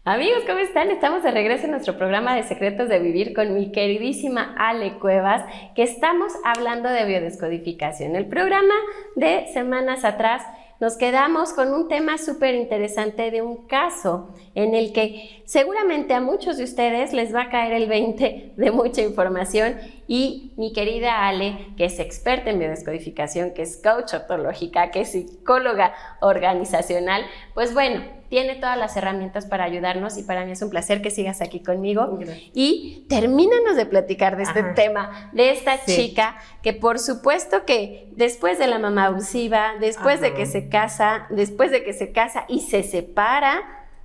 Amigos, ¿cómo están? Estamos de regreso en nuestro programa de Secretos de Vivir con mi queridísima Ale Cuevas, que estamos hablando de biodescodificación. El programa de semanas atrás nos quedamos con un tema súper interesante de un caso en el que seguramente a muchos de ustedes les va a caer el 20 de mucha información y mi querida Ale, que es experta en biodescodificación, que es coach ontológica, que es psicóloga organizacional, pues bueno, tiene todas las herramientas para ayudarnos y para mí es un placer que sigas aquí conmigo. Gracias. Y termínanos de platicar de este tema, de esta Sí. chica que por supuesto que después de la mamá abusiva, después de que se casa y se separa,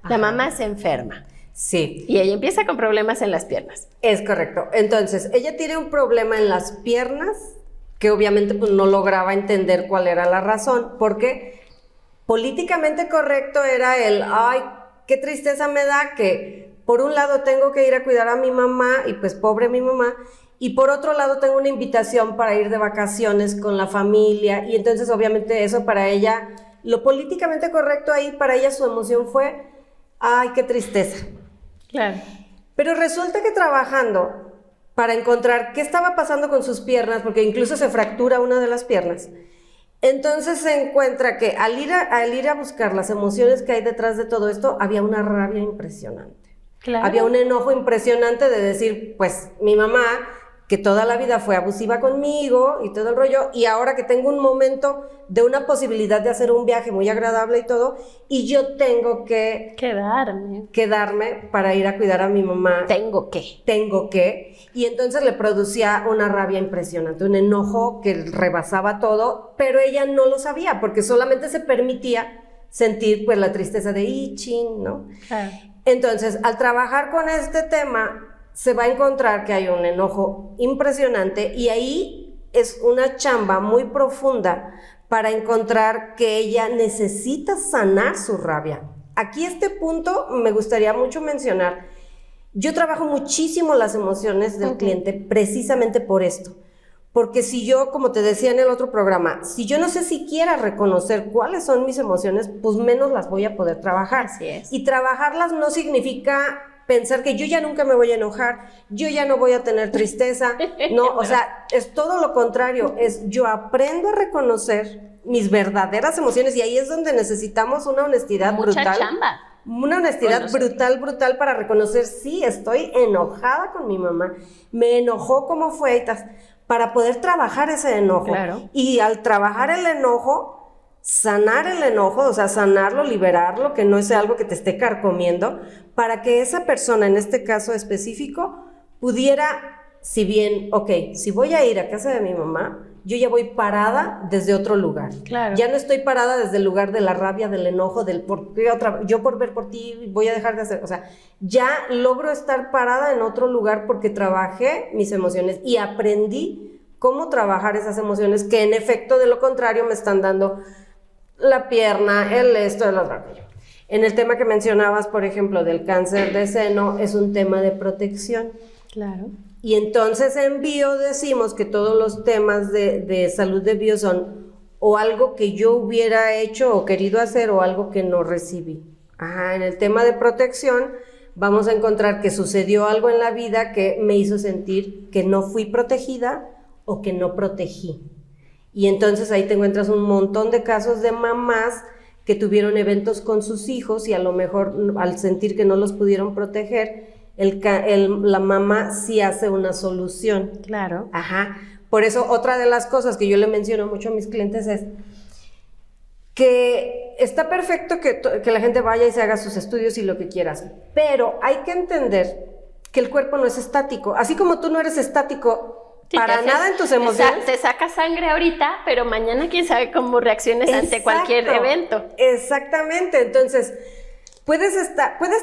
la mamá se enferma. Sí, Y ella empieza con problemas en las piernas. es correcto. Entonces, ella tiene un problema en las piernas que obviamente pues, no lograba entender cuál era la razón, porque políticamente correcto era el, ay, qué tristeza me da que por un lado tengo que ir a cuidar a mi mamá y pues pobre mi mamá, y por otro lado tengo una invitación para ir de vacaciones con la familia, y entonces obviamente eso para ella, lo políticamente correcto ahí, para ella su emoción fue, ay, qué tristeza. Claro. Pero resulta que trabajando para encontrar qué estaba pasando con sus piernas, porque incluso se fractura una de las piernas, entonces se encuentra que al ir a buscar las emociones que hay detrás de todo esto, había una rabia impresionante. Claro. Había un enojo impresionante de decir, pues mi mamá, que toda la vida fue abusiva conmigo y todo el rollo, y ahora que tengo un momento de una posibilidad de hacer un viaje muy agradable y todo, y yo tengo que quedarme para ir a cuidar a mi mamá. Tengo que, y entonces le producía una rabia impresionante, un enojo que rebasaba todo, pero ella no lo sabía, porque solamente se permitía sentir pues la tristeza de Ichin, ¿no? Claro. Entonces, al trabajar con este tema, se va a encontrar que hay un enojo impresionante y ahí es una chamba muy profunda para encontrar que ella necesita sanar su rabia. Aquí este punto me gustaría mucho mencionar. Yo trabajo muchísimo las emociones del cliente precisamente por esto. Porque si yo, como te decía en el otro programa, si yo no sé siquiera reconocer cuáles son mis emociones, pues menos las voy a poder trabajar. Así es. Y trabajarlas no significa pensar que yo ya nunca me voy a enojar, yo ya no voy a tener tristeza, no, o sea, es todo lo contrario, es yo aprendo a reconocer mis verdaderas emociones y ahí es donde necesitamos una honestidad Mucha brutal. chamba. Una honestidad brutal para reconocer, sí, estoy enojada con mi mamá, me enojó como fue, para poder trabajar ese enojo. Claro. Y al trabajar el enojo, sanar el enojo, o sea, sanarlo, liberarlo, que no es algo que te esté carcomiendo, para que esa persona, en este caso específico, pudiera, si bien, ok, si voy a ir a casa de mi mamá, yo ya voy parada desde otro lugar. Claro. Ya no estoy parada desde el lugar de la rabia, del enojo, del por qué yo por ver por ti voy a dejar de hacer, o sea, ya logro estar parada en otro lugar porque trabajé mis emociones y aprendí cómo trabajar esas emociones que en efecto de lo contrario me están dando la pierna, el esto, el otro. En el tema que mencionabas, por ejemplo, del cáncer de seno, es un tema de protección. Claro. Y entonces en bio decimos que todos los temas de salud de bio son o algo que yo hubiera hecho o querido hacer o algo que no recibí. En el tema de protección vamos a encontrar que sucedió algo en la vida que me hizo sentir que no fui protegida o que no protegí. Y entonces ahí te encuentras un montón de casos de mamás que tuvieron eventos con sus hijos y a lo mejor al sentir que no los pudieron proteger, la mamá sí hace una solución. Claro. Por eso otra de las cosas que yo le menciono mucho a mis clientes es que está perfecto que la gente vaya y se haga sus estudios y lo que quieras, pero hay que entender que el cuerpo no es estático, así como tú no eres estático. Sí, para nada en tus emociones. Te saca sangre ahorita, pero mañana quién sabe cómo reacciones ante cualquier evento. Exactamente, entonces puedes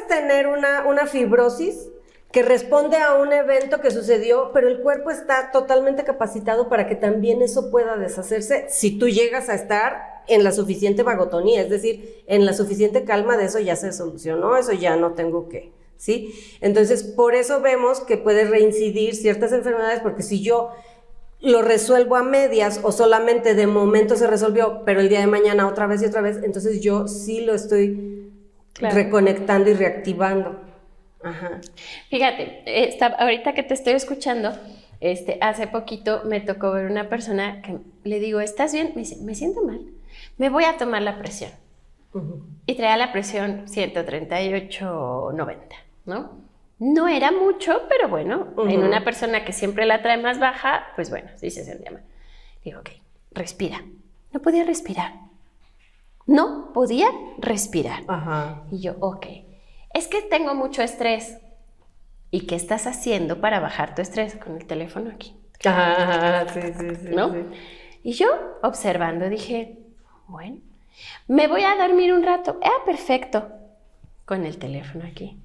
tener una fibrosis que responde a un evento que sucedió, pero el cuerpo está totalmente capacitado para que también eso pueda deshacerse si tú llegas a estar en la suficiente vagotonía, es decir, en la suficiente calma de eso ya se solucionó, eso ya no tengo que... ¿Sí? Entonces, por eso vemos que puede reincidir ciertas enfermedades, porque si yo lo resuelvo a medias o solamente de momento se resolvió, pero el día de mañana otra vez y otra vez, entonces yo sí lo estoy Claro. reconectando y reactivando. Ajá. Fíjate, ahorita que te estoy escuchando, hace poquito me tocó ver una persona que le digo, ¿estás bien? Me dice, me siento mal, me voy a tomar la presión. Uh-huh. Y traía la presión 138/90, ¿no? No era mucho, pero bueno, Uh-huh. en una persona que siempre la trae más baja, pues bueno, sí se sentía mal. Digo, ok, respira. No podía respirar. No podía respirar. Ajá. Y yo, ok, es que tengo mucho estrés. ¿Y qué estás haciendo para bajar tu estrés? Con el teléfono aquí. Ajá, sí, ¿No? Sí. Y yo, observando, dije, bueno, me voy a dormir un rato. Perfecto. Con el teléfono aquí.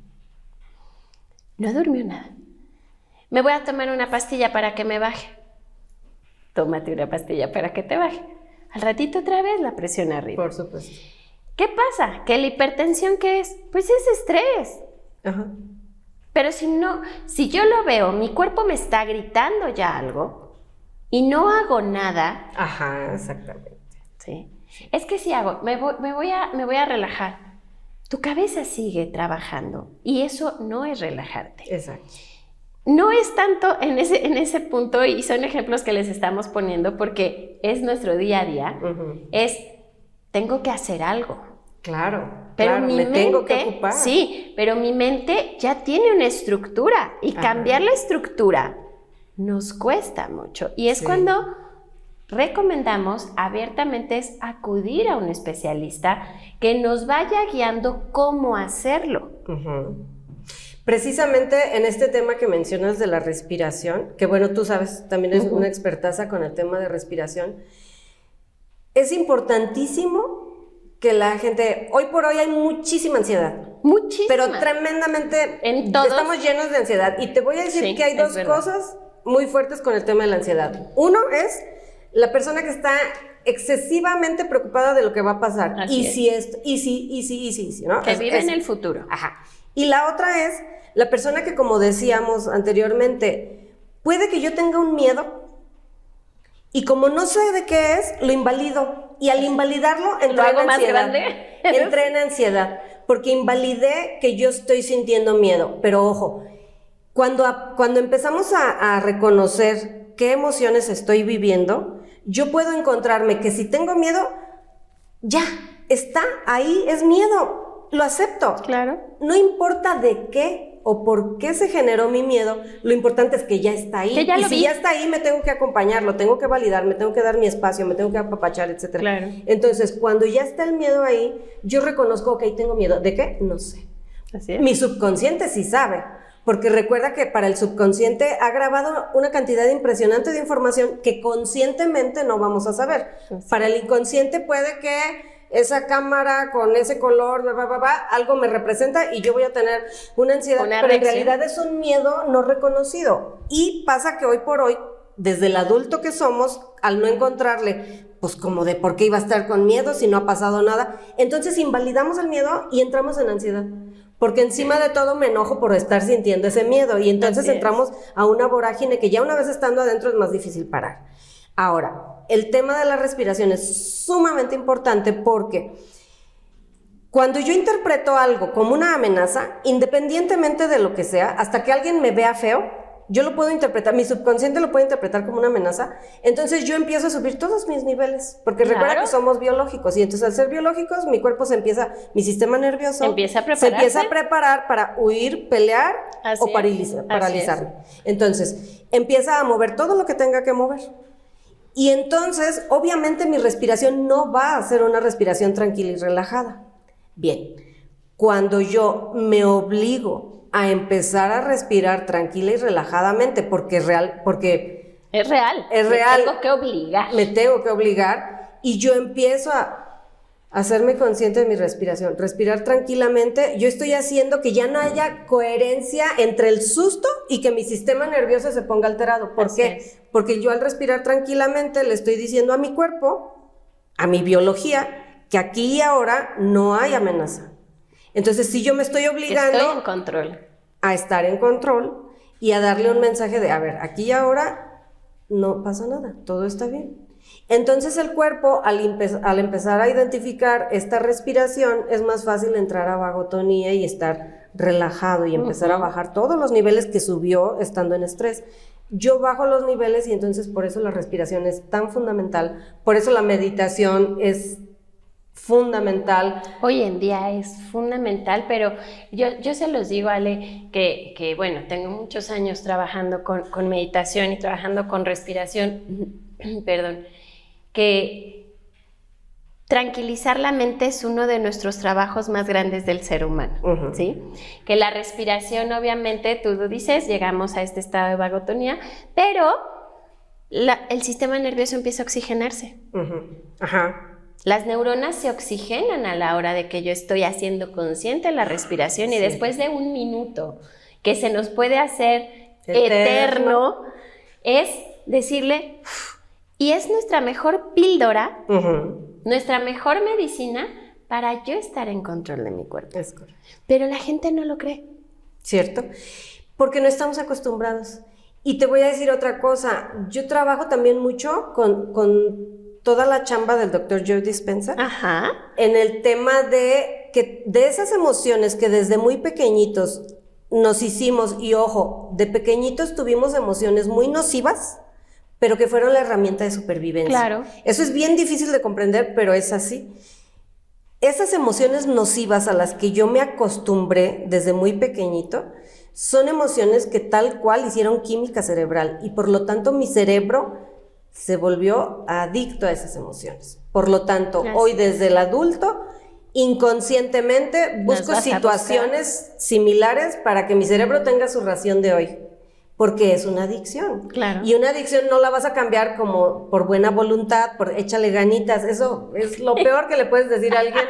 No durmió nada. Me voy a tomar una pastilla para que me baje. Tómate una pastilla para que te baje. Al ratito otra vez la presión arriba. Por supuesto. ¿Qué pasa? ¿Que la hipertensión qué es? Pues es estrés. Ajá. Pero si yo lo veo, mi cuerpo me está gritando ya algo y no hago nada. Ajá, exactamente. ¿Sí? Es que si hago, me voy a relajar. Tu cabeza sigue trabajando y eso no es relajarte. Exacto. No es tanto en ese punto, y son ejemplos que les estamos poniendo porque es nuestro día a día, Uh-huh. tengo que hacer algo. Claro, Pero claro, mi me mente, tengo que ocupar. Sí, pero mi mente ya tiene una estructura y Ajá. cambiar la estructura nos cuesta mucho. Y es Sí. cuando recomendamos abiertamente es acudir a un especialista que nos vaya guiando cómo hacerlo. Uh-huh. Precisamente en este tema que mencionas de la respiración, que bueno, tú sabes, también es una expertaza con el tema de respiración, es importantísimo que la gente, hoy por hoy hay muchísima ansiedad. Muchísimo. Pero tremendamente En todos. Estamos llenos de ansiedad. Y te voy a decir Sí, que hay es dos verdad. cosas muy fuertes con el tema de la ansiedad. Uno es la persona que está excesivamente preocupada de lo que va a pasar. Así y es. si esto, y si, ¿no? Que vive en el futuro. Ajá. Y la otra es la persona que, como decíamos anteriormente, puede que yo tenga un miedo y como no sé de qué es, lo invalido. Y al invalidarlo, ¿Lo hago más ansiedad. grande? Entré en ansiedad, porque invalidé que yo estoy sintiendo miedo. Pero ojo, cuando empezamos a reconocer qué emociones estoy viviendo, yo puedo encontrarme que si tengo miedo, ya, está ahí, es miedo, lo acepto. Claro. No importa de qué o por qué se generó mi miedo, lo importante es que ya está ahí. Que ya y lo si vi. ya está ahí, me tengo que acompañar, lo tengo que validar, me tengo que dar mi espacio, me tengo que apapachar, etcétera. Claro. Entonces, cuando ya está el miedo ahí, yo reconozco, ok, tengo miedo. ¿De qué? No sé. Así es. Mi subconsciente sí sabe, porque recuerda que para el subconsciente ha grabado una cantidad impresionante de información que conscientemente no vamos a saber. Para el inconsciente puede que esa cámara con ese color, algo me representa y yo voy a tener una ansiedad, Una pero en reacción. realidad es un miedo no reconocido. Y pasa que hoy por hoy, desde el adulto que somos, al no encontrarle, pues como de por qué iba a estar con miedo si no ha pasado nada, entonces invalidamos el miedo y entramos en ansiedad. Porque encima de todo me enojo por estar sintiendo ese miedo y entonces Así es. entramos a una vorágine que ya una vez estando adentro es más difícil parar. Ahora, el tema de la respiración es sumamente importante porque cuando yo interpreto algo como una amenaza, independientemente de lo que sea, hasta que alguien me vea feo, yo lo puedo interpretar, mi subconsciente lo puede interpretar como una amenaza, entonces yo empiezo a subir todos mis niveles, porque recuerda Claro. que somos biológicos, y entonces al ser biológicos, mi sistema nervioso Empieza a se empieza a prepararse. preparar para huir, pelear Así o es. paralizarme. Entonces, empieza a mover todo lo que tenga que mover. Y entonces, obviamente, mi respiración no va a ser una respiración tranquila y relajada. Bien, cuando yo me obligo a empezar a respirar tranquila y relajadamente, porque es real. Es real. Me tengo que obligar. me tengo que obligar, y yo empiezo a hacerme consciente de mi respiración, respirar tranquilamente, yo estoy haciendo que ya no haya coherencia entre el susto y que mi sistema nervioso se ponga alterado. ¿Por Así qué? es. Porque yo al respirar tranquilamente le estoy diciendo a mi cuerpo, a mi biología, que aquí y ahora no hay amenaza. Entonces, si yo me estoy obligando Estoy en control. a estar en control y a darle un mensaje de, a ver, aquí y ahora no pasa nada, todo está bien. Entonces el cuerpo, al empezar a identificar esta respiración, es más fácil entrar a vagotonía y estar relajado y empezar a bajar todos los niveles que subió estando en estrés. Yo bajo los niveles y entonces por eso la respiración es tan fundamental, por eso la meditación es fundamental. Hoy en día es fundamental, pero yo se los digo, Ale, que bueno, tengo muchos años trabajando con meditación y trabajando con respiración, perdón, que tranquilizar la mente es uno de nuestros trabajos más grandes del ser humano, ¿sí? Que la respiración, obviamente, tú lo dices, llegamos a este estado de vagotonía, pero el sistema nervioso empieza a oxigenarse. Ajá. Las neuronas se oxigenan a la hora de que yo estoy haciendo consciente la respiración y después de un minuto, que se nos puede hacer eterno, es decirle, y es nuestra mejor píldora, nuestra mejor medicina para yo estar en control de mi cuerpo. Es correcto. Pero la gente no lo cree. ¿Cierto? Porque no estamos acostumbrados. Y te voy a decir otra cosa, yo trabajo también mucho con toda la chamba del Dr. Joe Dispenza, en el tema de esas emociones que desde muy pequeñitos nos hicimos, y ojo, de pequeñitos tuvimos emociones muy nocivas, pero que fueron la herramienta de supervivencia. Claro. Eso es bien difícil de comprender, pero es así. Esas emociones nocivas a las que yo me acostumbré desde muy pequeñito son emociones que tal cual hicieron química cerebral y por lo tanto mi cerebro se volvió adicto a esas emociones. Por lo tanto, hoy desde el adulto, inconscientemente busco situaciones similares para que mi cerebro tenga su ración de hoy. Porque es una adicción. Claro. Y una adicción no la vas a cambiar como por buena voluntad, por échale ganitas. Eso es lo peor que le puedes decir a alguien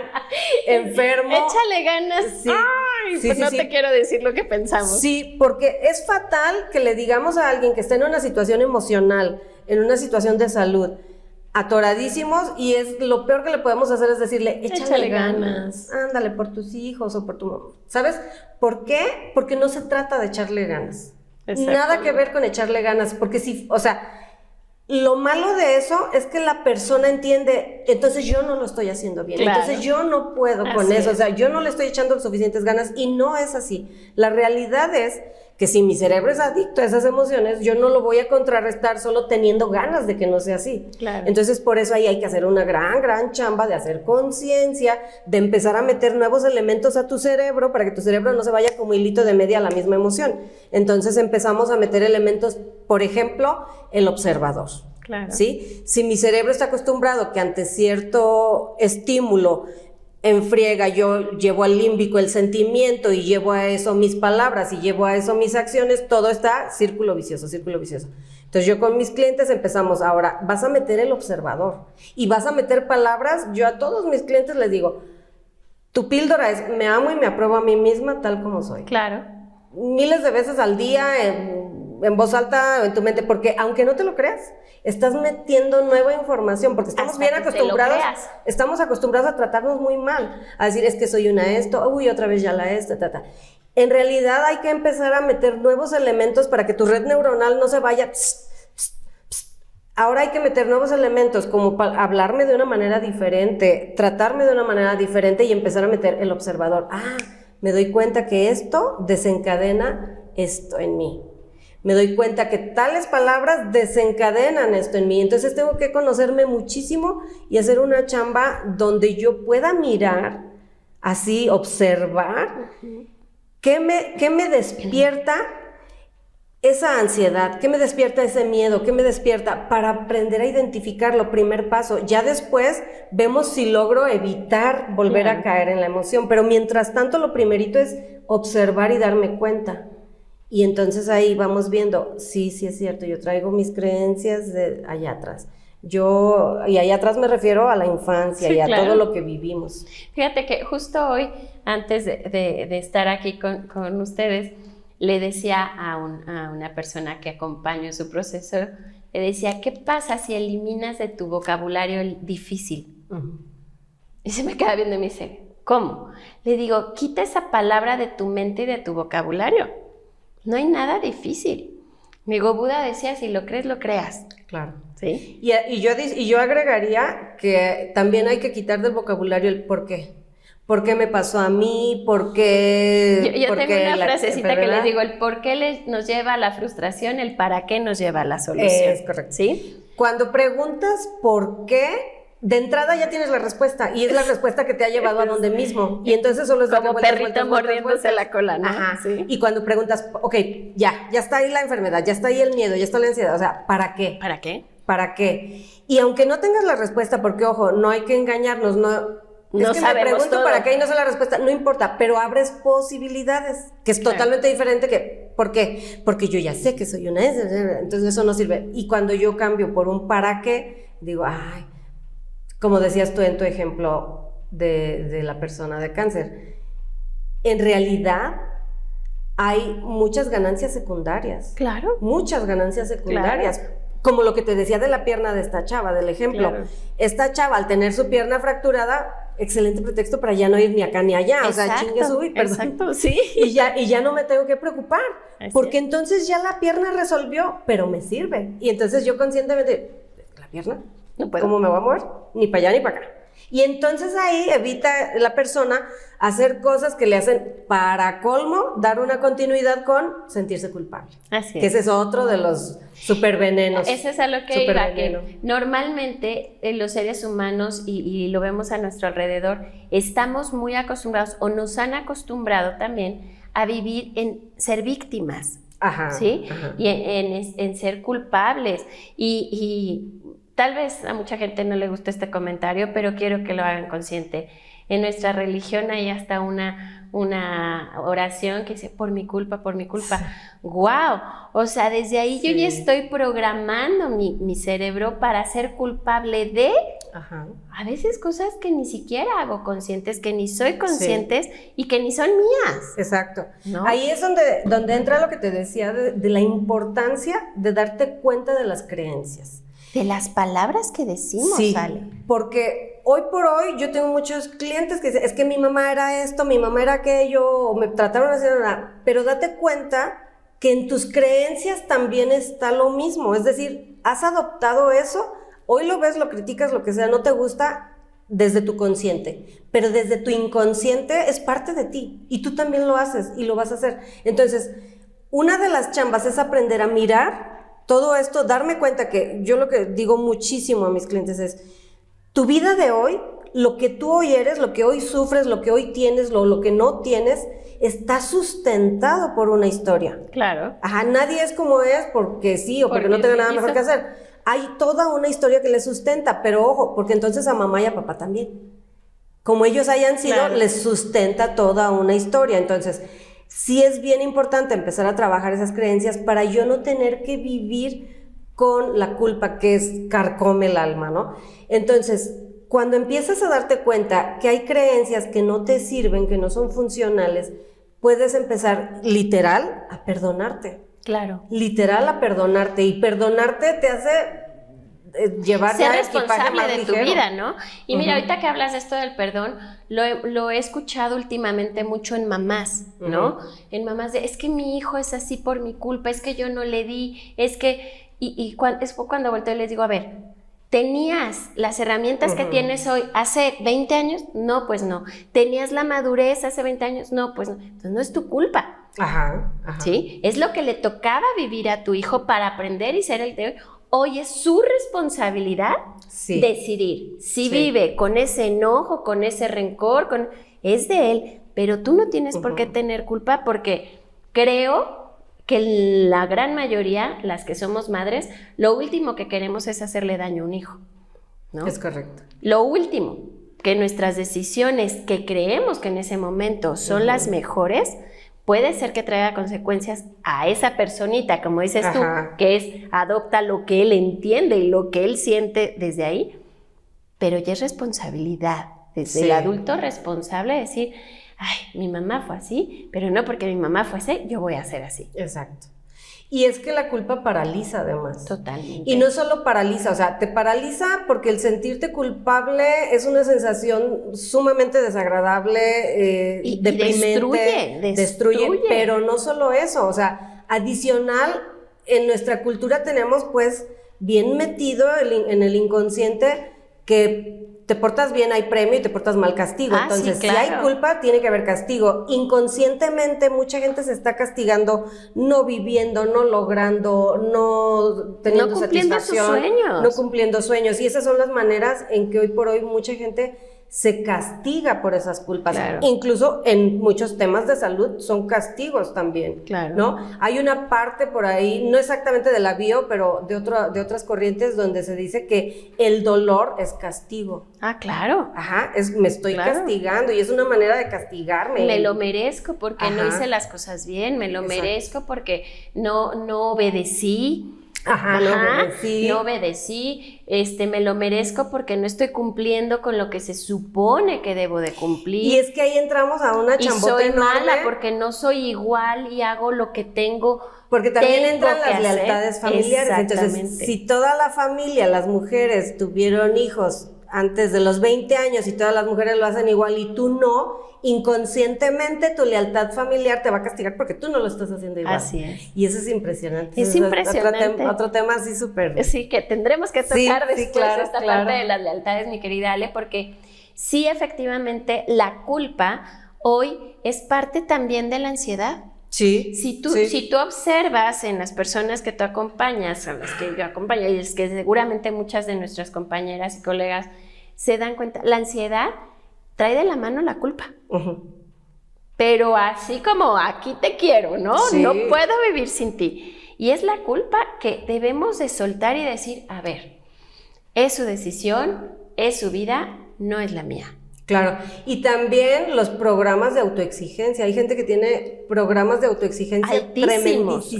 enfermo. Échale ganas. Sí. Ay, sí, pues no te quiero decir lo que pensamos. Sí, porque es fatal que le digamos a alguien que está en una situación emocional, en una situación de salud, atoradísimos, y es lo peor que le podemos hacer es decirle, échale ganas. Ándale, por tus hijos o por tu mamá. ¿Sabes por qué? Porque no se trata de echarle ganas. Nada que ver con echarle ganas, porque si, o sea, lo malo de eso es que la persona entiende, entonces yo no lo estoy haciendo bien, entonces yo no puedo con eso, o sea, yo no le estoy echando suficientes ganas, y no es así. La realidad es que si mi cerebro es adicto a esas emociones, yo no lo voy a contrarrestar solo teniendo ganas de que no sea así. Claro. Entonces, por eso ahí hay que hacer una gran chamba de hacer conciencia, de empezar a meter nuevos elementos a tu cerebro para que tu cerebro no se vaya como hilito de media a la misma emoción. Entonces empezamos a meter elementos, por ejemplo, el observador. Claro. ¿Sí? Si mi cerebro está acostumbrado que ante cierto estímulo en friega yo llevo al límbico el sentimiento y llevo a eso mis palabras y llevo a eso mis acciones, todo está círculo vicioso. Entonces yo con mis clientes empezamos, ahora vas a meter el observador y vas a meter palabras. Yo a todos mis clientes les digo, tu píldora es me amo y me apruebo a mí misma tal como soy. Claro. Miles de veces al día en voz alta o en tu mente, porque aunque no te lo creas, estás metiendo nueva información, porque estamos bien acostumbrados, estamos acostumbrados a tratarnos muy mal, a decir es que soy una esto, uy, otra vez ya la esto, En realidad hay que empezar a meter nuevos elementos para que tu red neuronal no se vaya. Ahora hay que meter nuevos elementos, como para hablarme de una manera diferente, tratarme de una manera diferente y empezar a meter el observador. Me doy cuenta que esto desencadena esto en mí. Me doy cuenta que tales palabras desencadenan esto en mí. Entonces tengo que conocerme muchísimo y hacer una chamba donde yo pueda mirar, así, observar, qué me despierta esa ansiedad, qué me despierta ese miedo, qué me despierta, para aprender a identificarlo, primer paso. Ya después vemos si logro evitar volver a caer en la emoción, pero mientras tanto lo primerito es observar y darme cuenta. Y entonces ahí vamos viendo, sí es cierto, yo traigo mis creencias de allá atrás. Y allá atrás me refiero a la infancia y a todo lo que vivimos. Fíjate que justo hoy, antes de estar aquí con ustedes, le decía a una persona que acompaño en su proceso, le decía, ¿qué pasa si eliminas de tu vocabulario el difícil? Y se me queda viendo y me dice, ¿cómo? Le digo, quita esa palabra de tu mente y de tu vocabulario. No hay nada difícil. Mi Buda decía, si lo crees, lo creas. Claro. ¿sí? Y yo agregaría que también hay que quitar del vocabulario el por qué. ¿Por qué me pasó a mí? ¿Por qué? Yo tengo una frasecita que les digo, el por qué nos lleva a la frustración, el para qué nos lleva a la solución. Es correcto. ¿Sí? Cuando preguntas por qué, de entrada ya tienes la respuesta, y es la respuesta que te ha llevado a donde mismo. Y entonces solo es como perrito mordiéndose la cola, ¿no? Ajá. ¿Sí? Y cuando preguntas, ok, ya está ahí la enfermedad, ya está ahí el miedo, ya está la ansiedad, o sea, ¿para qué? ¿Para qué? ¿Para qué? Y aunque no tengas la respuesta, porque ojo, no hay que engañarnos, No es que me pregunto todo. para qué y no sé la respuesta, no importa, pero abres posibilidades, que es totalmente diferente que, ¿por qué? Porque yo ya sé que soy una, entonces eso no sirve. Y cuando yo cambio por un para qué, digo, ay, como decías tú en tu ejemplo de la persona de cáncer, en realidad hay muchas ganancias secundarias. Claro. Muchas ganancias secundarias. Claro. Como lo que te decía de la pierna de esta chava, del ejemplo. Claro. Esta chava, al tener su pierna fracturada, excelente pretexto para ya no ir ni acá ni allá. Exacto, o sea, chingue su, perdón. Exacto, sí. Y ya no me tengo que preocupar. Así porque es. entonces ya la pierna resolvió, pero me sirve. Y entonces yo conscientemente, ¿la pierna? No puedo. ¿Cómo me voy a mover? Ni para allá ni para acá. Y entonces ahí evita la persona hacer cosas que le hacen, para colmo, dar una continuidad con sentirse culpable. Así es. Que ese es otro de los supervenenos. Ese es a lo que iba, que normalmente los seres humanos, y lo vemos a nuestro alrededor, estamos muy acostumbrados, o nos han acostumbrado también, a vivir en ser víctimas. Ajá, ¿sí? Ajá. Y en ser culpables. Y tal vez a mucha gente no le guste este comentario, pero quiero que lo hagan consciente. En nuestra religión hay hasta una oración que dice, por mi culpa, por mi culpa. ¡Wow! O sea, desde ahí yo ya estoy programando mi cerebro para ser culpable de, a veces, cosas que ni siquiera hago conscientes, que ni soy conscientes y que ni son mías. Exacto. ¿No? Ahí es donde entra lo que te decía de la importancia de darte cuenta de las creencias. De las palabras que decimos, sí, Ale. Porque hoy por hoy yo tengo muchos clientes que dicen, es que mi mamá era esto, mi mamá era aquello, o me trataron así, pero date cuenta que en tus creencias también está lo mismo, es decir, has adoptado eso, hoy lo ves, lo criticas, lo que sea, no te gusta desde tu consciente, pero desde tu inconsciente es parte de ti, y tú también lo haces, y lo vas a hacer. Entonces, una de las chambas es aprender a mirar todo esto, darme cuenta que yo lo que digo muchísimo a mis clientes es, tu vida de hoy, lo que tú hoy eres, lo que hoy sufres, lo que hoy tienes, lo que no tienes, está sustentado por una historia. Claro. Ajá, nadie es como es porque sí o porque no tenga nada mejor que hacer. Hay toda una historia que le sustenta, pero ojo, porque entonces a mamá y a papá también. Como ellos hayan sido, claro, les sustenta toda una historia. Entonces, sí es bien importante empezar a trabajar esas creencias para yo no tener que vivir con la culpa que es carcome el alma, ¿no? Entonces, cuando empiezas a darte cuenta que hay creencias que no te sirven, que no son funcionales, puedes empezar literal a perdonarte. Claro. Literal a perdonarte, y perdonarte te hace llevar ser ya responsable de ligero. Tu vida, ¿no? Y mira, ahorita que hablas de esto del perdón, lo he escuchado últimamente mucho en mamás, ¿no? En mamás de, es que mi hijo es así por mi culpa, es que yo no le di, es que... es cuando volteo y les digo, a ver, ¿tenías las herramientas que tienes hoy hace 20 años? No, pues no. ¿Tenías la madurez hace 20 años? No, pues no. Entonces no es tu culpa. Ajá. ¿Sí? Es lo que le tocaba vivir a tu hijo para aprender y ser el de hoy. Hoy es su responsabilidad decidir si vive con ese enojo, con ese rencor, es de él, pero tú no tienes por qué tener culpa, porque creo que la gran mayoría, las que somos madres, lo último que queremos es hacerle daño a un hijo, ¿no? Es correcto. Lo último, que nuestras decisiones que creemos que en ese momento son las mejores, puede ser que traiga consecuencias a esa personita, como dices tú, que es adopta lo que él entiende y lo que él siente desde ahí, pero ya es responsabilidad, desde el adulto responsable de decir, ay, mi mamá fue así, pero no porque mi mamá fuese, yo voy a ser así. Exacto. Y es que la culpa paraliza además. Totalmente. Y no solo paraliza, o sea, te paraliza porque el sentirte culpable es una sensación sumamente desagradable, y deprimente. Destruye, pero no solo eso, o sea, adicional, en nuestra cultura tenemos pues bien metido en el inconsciente que te portas bien, hay premio, y te portas mal, castigo. Entonces, sí, claro. si hay culpa, tiene que haber castigo. Inconscientemente, mucha gente se está castigando, no viviendo, no logrando, no teniendo satisfacción, sus sueños. no cumpliendo sueños. Y esas son las maneras en que hoy por hoy mucha gente se castiga por esas culpas. Claro. Incluso en muchos temas de salud son castigos también, claro, ¿no? Hay una parte por ahí, no exactamente de la bio, pero de otras corrientes donde se dice que el dolor es castigo. Claro. Ajá, me estoy castigando y es una manera de castigarme. Me lo merezco porque no hice las cosas bien, me lo merezco porque no obedecí. No obedecí, me lo merezco porque no estoy cumpliendo con lo que se supone que debo de cumplir. Y es que ahí entramos a una chambota enorme. Y soy mala porque no soy igual y hago lo que tengo. Porque también entran las lealtades familiares. Entonces, si toda la familia, las mujeres tuvieron hijos antes de los 20 años y todas las mujeres lo hacen igual y tú no, inconscientemente tu lealtad familiar te va a castigar porque tú no lo estás haciendo igual. Así es. Y eso es impresionante. Es impresionante. Otro tema así súper. Sí, que tendremos que tocar después esta parte de las lealtades, mi querida Ale, porque sí, efectivamente, la culpa hoy es parte también de la ansiedad. Sí. Si tú observas en las personas que tú acompañas, a las que yo acompaño, y es que seguramente muchas de nuestras compañeras y colegas se dan cuenta, la ansiedad trae de la mano la culpa. Pero así como aquí te quiero, ¿no? Sí. No puedo vivir sin ti. Y es la culpa que debemos de soltar y decir, a ver, es su decisión, es su vida, no es la mía. Claro, y también los programas de autoexigencia. Hay gente que tiene programas de autoexigencia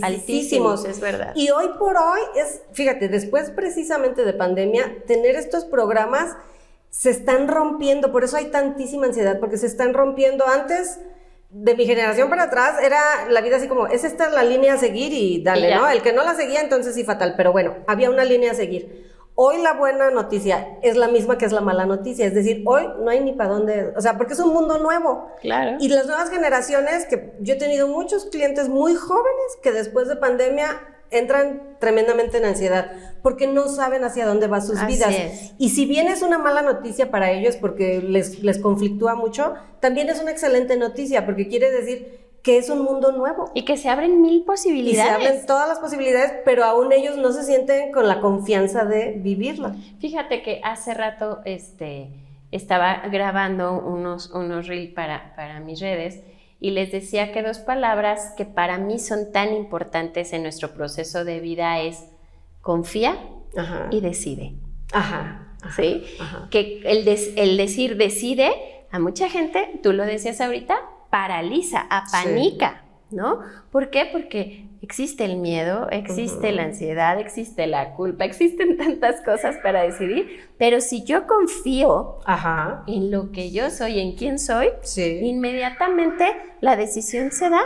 altísimos, es verdad. Y hoy por hoy fíjate, después precisamente de pandemia, tener estos programas se están rompiendo, por eso hay tantísima ansiedad, porque se están rompiendo. Antes, de mi generación para atrás, era la vida así como, esta es la línea a seguir y dale, ¿no? El que no la seguía, entonces sí, fatal, pero bueno, había una línea a seguir. Hoy la buena noticia es la misma que es la mala noticia, es decir, hoy no hay ni para dónde, o sea, porque es un mundo nuevo. Claro. Y las nuevas generaciones, que yo he tenido muchos clientes muy jóvenes que después de pandemia entran tremendamente en ansiedad, porque no saben hacia dónde van sus vidas. Y si bien es una mala noticia para ellos, porque les conflictúa mucho, también es una excelente noticia, porque quiere decir que es un mundo nuevo. Y que se abren 1000 posibilidades. Y se abren todas las posibilidades, pero aún ellos no se sienten con la confianza de vivirla. Fíjate que hace rato estaba grabando unos reels para mis redes y les decía que 2 palabras que para mí son tan importantes en nuestro proceso de vida es confía y decide. ¿Sí? Que el decir decide, a mucha gente, tú lo decías ahorita, paraliza, apanica, ¿no? ¿Por qué? Porque existe el miedo, existe la ansiedad, existe la culpa, existen tantas cosas para decidir, pero si yo confío en lo que yo soy, en quién soy, inmediatamente la decisión se da.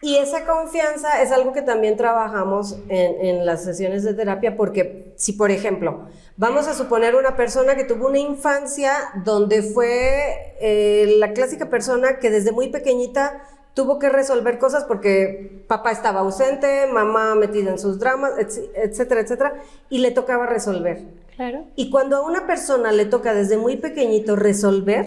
Y esa confianza es algo que también trabajamos en las sesiones de terapia, porque si, por ejemplo, vamos a suponer una persona que tuvo una infancia donde fue la clásica persona que desde muy pequeñita tuvo que resolver cosas porque papá estaba ausente, mamá metida en sus dramas, etcétera, etcétera, y le tocaba resolver. Claro. Y cuando a una persona le toca desde muy pequeñito resolver,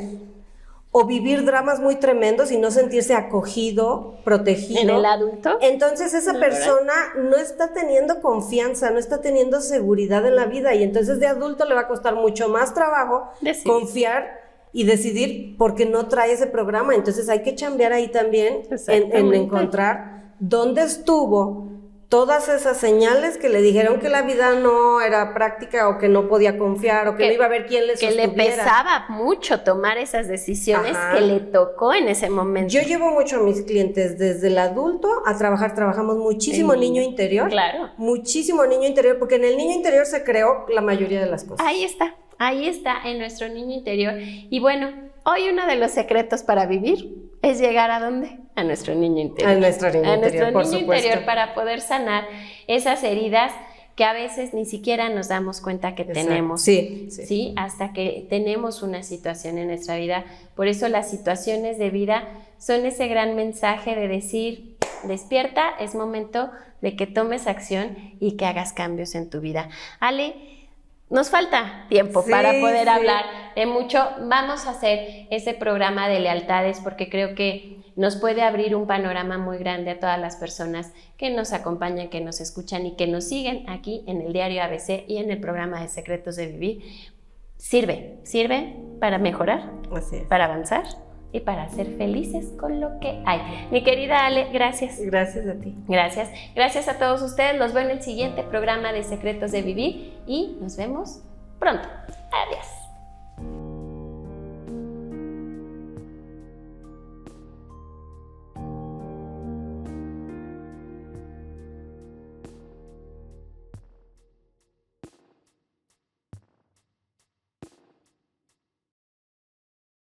o vivir dramas muy tremendos y no sentirse acogido, protegido. ¿En el adulto? Entonces esa persona no está teniendo confianza, no está teniendo seguridad en la vida, y entonces de adulto le va a costar mucho más trabajo confiar y decidir, porque no trae ese programa. Entonces hay que chambear ahí también en encontrar dónde estuvo todas esas señales que le dijeron que la vida no era práctica, o que no podía confiar, o que no iba a haber quién le sostuviera. Que le pesaba mucho tomar esas decisiones que le tocó en ese momento. Yo llevo mucho a mis clientes desde el adulto a trabajamos muchísimo niño interior. Claro. Muchísimo niño interior, porque en el niño interior se creó la mayoría de las cosas. Ahí está en nuestro niño interior. Y bueno, hoy uno de los secretos para vivir es llegar ¿a dónde? A nuestro niño interior. A nuestro niño interior, para poder sanar esas heridas que a veces ni siquiera nos damos cuenta que tenemos. Sí, hasta que tenemos una situación en nuestra vida. Por eso las situaciones de vida son ese gran mensaje de decir, despierta, es momento de que tomes acción y que hagas cambios en tu vida. Ale, nos falta tiempo para poder hablar de mucho. Vamos a hacer ese programa de lealtades porque creo que nos puede abrir un panorama muy grande a todas las personas que nos acompañan, que nos escuchan y que nos siguen aquí en el Diario ABC y en el programa de Secretos de Vivir. Sirve para mejorar, para avanzar y para ser felices con lo que hay. Mi querida Ale, gracias. Gracias a ti. Gracias. Gracias a todos ustedes. Los veo en el siguiente programa de Secretos de Vivir y nos vemos pronto. Adiós.